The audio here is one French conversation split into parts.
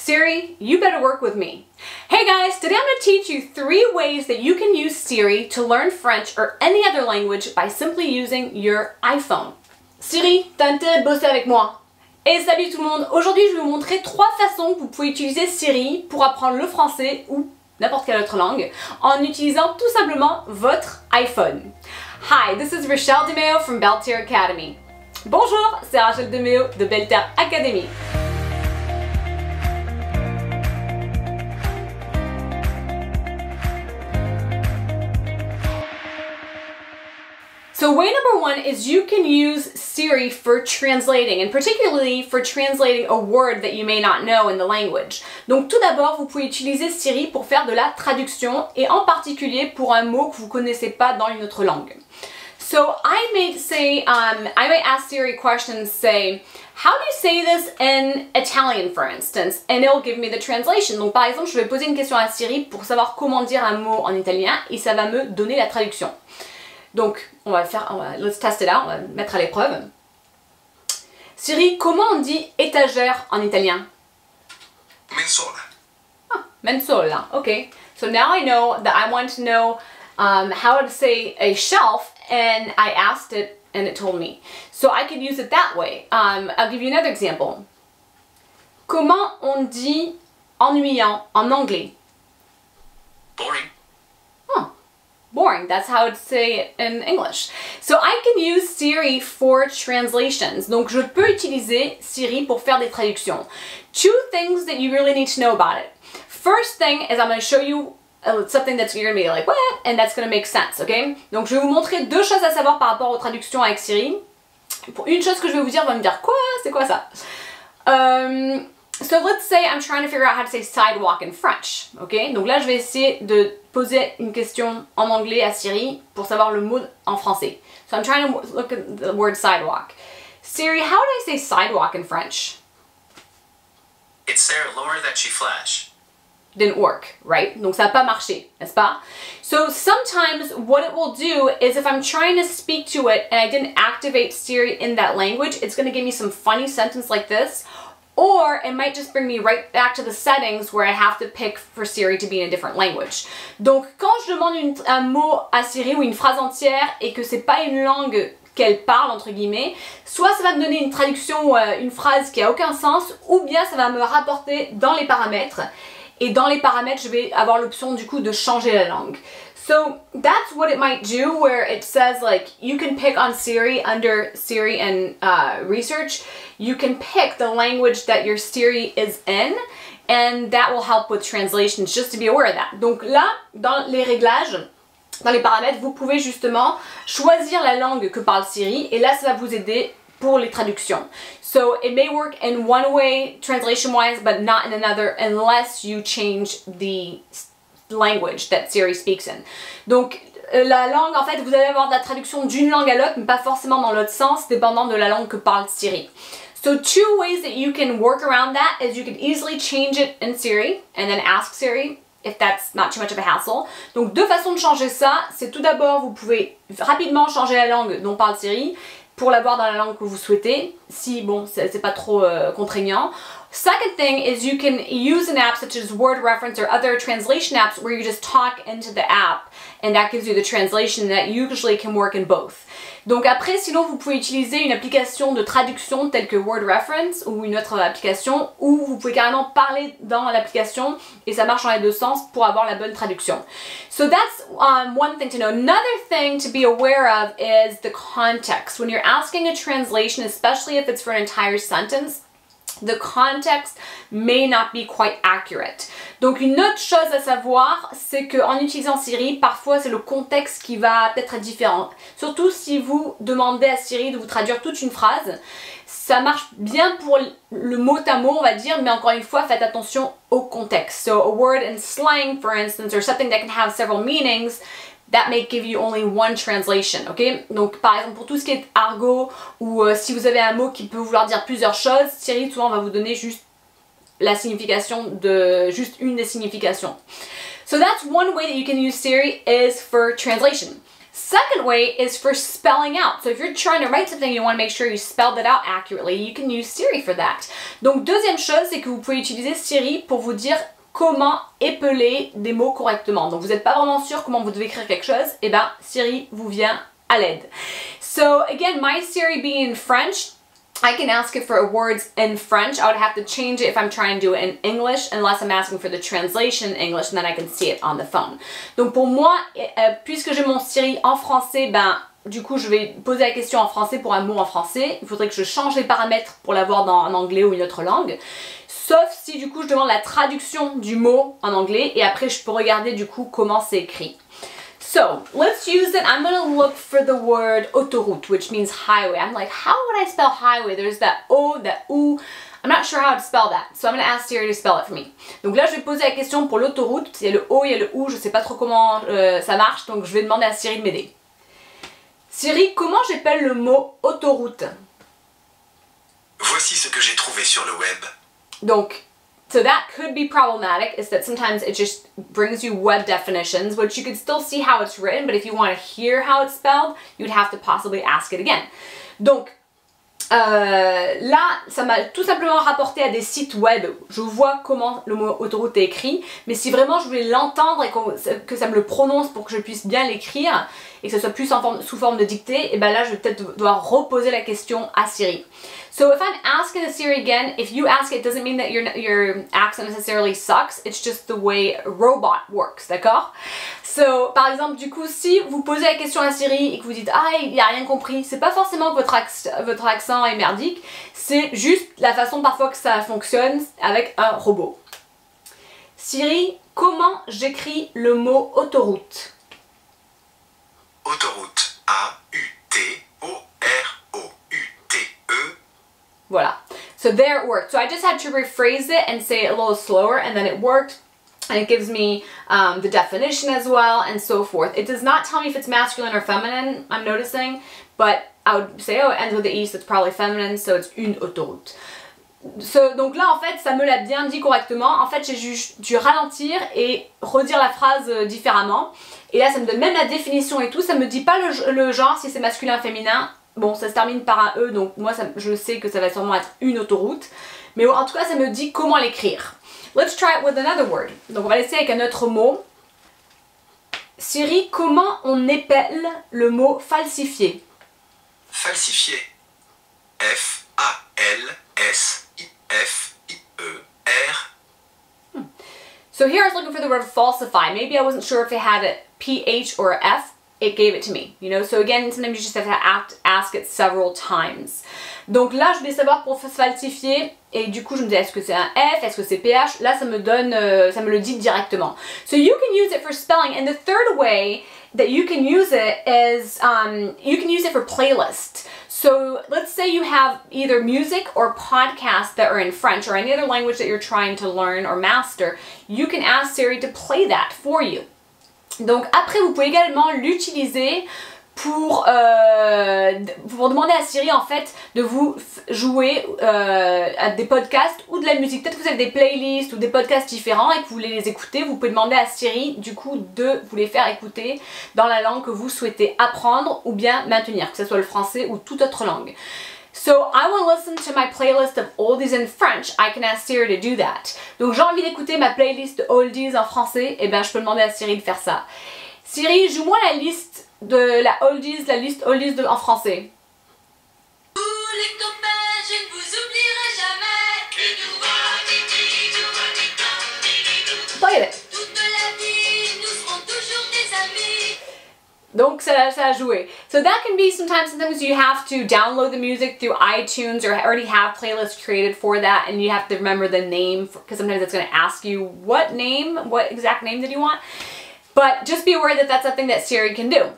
Siri, you better work with me. Hey guys, today I'm going to teach you 3 ways that you can use Siri to learn French or any other language by simply using your iPhone. Siri, t'as intérêt de bosser avec moi. Et salut tout le monde, aujourd'hui je vais vous montrer 3 façons que vous pouvez utiliser Siri pour apprendre le français ou n'importe quelle autre langue en utilisant tout simplement votre iPhone. Hi, this is Rachele DeMeo from Belter Academy. Bonjour, c'est Rachele DeMeo de Belter Academy. So way number 1 is you can use Siri for translating, and particularly for translating a word that you may not know in the language. Donc tout d'abord, vous pouvez utiliser Siri pour faire de la traduction, et en particulier pour un mot que vous connaissez pas dans une autre langue. So I may say, I may ask Siri questions, say, how do you say this in Italian, for instance? And it'll give me the translation. Donc par exemple, je vais poser une question à Siri pour savoir comment dire un mot en italien, et ça va me donner la traduction. Donc, let's test it out, on va le mettre à l'épreuve. Siri, comment on dit étagère en italien? Mensola. Ah, mensola, okay. So now I know that I want to know how to say a shelf, and I asked it and it told me. So I could use it that way. I'll give you another example. Comment on dit ennuyant en anglais? Boring. Boring, that's how to say it in English. So I can use Siri for translations. Donc je peux utiliser Siri pour faire des traductions. 2 things that you really need to know about it. First thing is I'm going to show you something that's you're going to be like, what? And that's going to make sense, okay? Donc je vais vous montrer 2 choses à savoir par rapport aux traductions avec Siri. Pour une chose que je vais vous dire, vous allez me dire, quoi? C'est quoi ça? So let's say I'm trying to figure out how to say sidewalk in French, ok? Donc là, je vais essayer de poser une question en anglais à Siri pour savoir le mot en français. So I'm trying to look at the word sidewalk. Siri, how do I say sidewalk in French? It's there lower that she flash. Didn't work, right? Donc ça n'a pas marché, n'est-ce pas? So sometimes what it will do is if I'm trying to speak to it and I didn't activate Siri in that language, it's going to give me some funny sentence like this. Or it might just bring me right back to the settings where I have to pick for Siri to be in a different language. Donc quand je demande un mot à Siri ou une phrase entière et que c'est pas une langue qu'elle parle entre guillemets, soit ça va me donner une traduction ou une phrase qui a aucun sens, ou bien ça va me rapporter dans les paramètres. Et dans les paramètres, je vais avoir l'option du coup de changer la langue. So that's what it might do, where it says like you can pick on Siri under Siri and research. You can pick the language that your Siri is in, and that will help with translations, just to be aware of that. Donc là, dans les réglages, dans les paramètres, vous pouvez justement choisir la langue que parle Siri, et là ça va vous aider pour les traductions. So it may work in one way, translation-wise, but not in another, unless you change the language that Siri speaks in. Donc la langue, en fait, vous allez avoir de la traduction d'une langue à l'autre, mais pas forcément dans l'autre sens, dépendant de la langue que parle Siri. So 2 ways that you can work around that is you can easily change it in Siri and then ask Siri if that's not too much of a hassle. Donc 2 façons de changer ça, c'est tout d'abord vous pouvez rapidement changer la langue dont parle Siri pour l'avoir dans la langue que vous souhaitez, si bon c'est pas trop contraignant. Second thing is you can use an app such as Word Reference or other translation apps where you just talk into the app and that gives you the translation that usually can work in both. Donc après, sinon vous pouvez utiliser une application de traduction telle que Word Reference ou une autre application où vous pouvez carrément parler dans l'application et ça marche dans les 2 sens pour avoir la bonne traduction. So that's one thing to know. Another thing to be aware of is the context. When you're asking a translation, especially if it's for an entire sentence, the context may not be quite accurate. Donc une autre chose à savoir, c'est qu'en utilisant Siri, parfois c'est le contexte qui va peut-être être différent. Surtout si vous demandez à Siri de vous traduire toute une phrase. Ça marche bien pour le mot à mot, on va dire, mais encore une fois, faites attention au contexte. So a word in slang, for instance, or something that can have several meanings, that may give you only one translation, ok? Donc par exemple pour tout ce qui est argot ou si vous avez un mot qui peut vouloir dire plusieurs choses, Siri souvent va vous donner juste la signification de juste une des significations. So that's one way that you can use Siri is for translation. Second way is for spelling out. So if you're trying to write something, you want to make sure you spelled it out accurately. You can use Siri for that. Donc deuxième chose, c'est que vous pouvez utiliser Siri pour vous dire comment épeler des mots correctement. Donc vous n'êtes pas vraiment sûr comment vous devez écrire quelque chose, et ben Siri vous vient à l'aide. So again, my Siri being in French, I can ask it for words in French. I would have to change it if I'm trying to do it in English, unless I'm asking for the translation in English, and then I can see it on the phone. Donc pour moi, puisque j'ai mon Siri en français, ben du coup je vais poser la question en français pour un mot en français. Il faudrait que je change les paramètres pour l'avoir en anglais ou une autre langue. Sauf si du coup je demande la traduction du mot en anglais et après je peux regarder du coup comment c'est écrit. So, let's use it. I'm going to look for the word autoroute, which means highway. I'm like, how would I spell highway? There's that O, that OU. I'm not sure how to spell that. So I'm going to ask Siri to spell it for me. Donc là, je vais poser la question pour l'autoroute. Il y a le O, il y a le OU. Je ne sais pas trop comment ça marche. Donc je vais demander à Siri de m'aider. Siri, comment j'appelle le mot autoroute? Voici ce que j'ai trouvé sur le web. Donc, so that could be problematic, is that sometimes it just brings you web definitions, which you could still see how it's written, but if you want to hear how it's spelled, you'd have to possibly ask it again. Donc, là, ça m'a tout simplement rapporté à des sites web. Je vois comment le mot autoroute est écrit, mais si vraiment je voulais l'entendre et que ça me le prononce pour que je puisse bien l'écrire et que ce soit plus sous forme de dictée, et ben là je vais peut-être devoir reposer la question à Siri. So if I'm asking the Siri again, if you ask it doesn't mean that your accent necessarily sucks, it's just the way a robot works, d'accord? So, par exemple, du coup, si vous posez la question à Siri et que vous dites « Ah, il a rien compris », c'est pas forcément que votre accent est merdique, c'est juste la façon parfois que ça fonctionne avec un robot. Siri, comment j'écris le mot autoroute? Autoroute. A-U-T-O-R-O-U-T-E. Voilà. So there it worked. So I just had to rephrase it and say it a little slower, and then it worked. And it gives me the definition as well, and so forth. It does not tell me if it's masculine or feminine, I'm noticing, but I would say, oh, it ends with the E, so it's probably feminine, so it's une autoroute. So, donc là, en fait, ça me l'a bien dit correctement. En fait, j'ai juste dû ralentir et redire la phrase différemment. Et là, ça me donne même la définition et tout. Ça me dit pas le genre, si c'est masculin, féminin. Bon, ça se termine par un E, donc moi, je sais que ça va sûrement être une autoroute. Mais en tout cas, ça me dit comment l'écrire. Let's try it with another word. Donc on va laisser avec un autre mot. Siri, comment on épelle le mot falsifié? Falsifié. F-A-L-S-I-F-I-E-R. So here I was looking for the word falsify. Maybe I wasn't sure if it had a PH or a F. It gave it to me, you know. So again, sometimes you just have to ask it several times. Donc là, je voulais savoir pour falsifier, et du coup, je me disais, est-ce que c'est un F, est-ce que c'est PH? Là, ça me le dit directement. So you can use it for spelling, and the third way that you can use it is, you can use it for playlist. So let's say you have either music or podcasts that are in French or any other language that you're trying to learn or master. You can ask Siri to play that for you. Donc après, vous pouvez également l'utiliser pour demander à Siri en fait de vous jouer à des podcasts ou de la musique. Peut-être que vous avez des playlists ou des podcasts différents et que vous voulez les écouter. Vous pouvez demander à Siri du coup de vous les faire écouter dans la langue que vous souhaitez apprendre ou bien maintenir, que ce soit le français ou toute autre langue. So I want to listen to my playlist of oldies in French. I can ask Siri to do that. Donc j'ai envie d'écouter ma playlist de oldies en français. Et bien je peux demander à Siri de faire ça. Siri, joue-moi la liste de la liste oldies en français. Tous les copains, je ne vous oublierai jamais. Play it. Toute la vie, nous serons toujours des amis. Donc ça a joué. So that can be sometimes you have to download the music through iTunes or already have playlists created for that, and you have to remember the name because sometimes it's going to ask you what exact name did you want. But just be aware that that's something that Siri can do.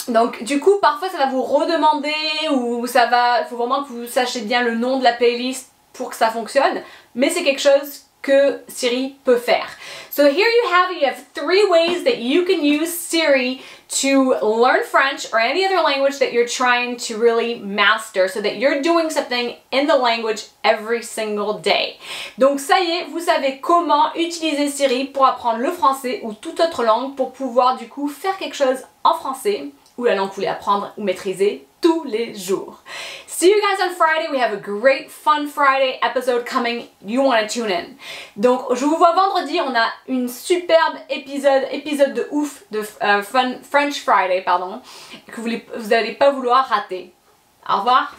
Donc du coup parfois ça va vous redemander ou il faut vraiment que vous sachiez bien le nom de la playlist pour que ça fonctionne, mais c'est quelque chose que Siri peut faire. So here you have 3 ways that you can use Siri to learn French or any other language that you're trying to really master so that you're doing something in the language every single day. Donc ça y est, vous savez comment utiliser Siri pour apprendre le français ou toute autre langue pour pouvoir du coup faire quelque chose en français ou la langue que vous voulez apprendre ou maîtriser tous les jours. See you guys on Friday. We have a great fun Friday episode coming. You want to tune in. Donc je vous vois vendredi. On a une superbe épisode de ouf de French Friday, pardon, que vous n'allez pas vouloir rater. Au revoir.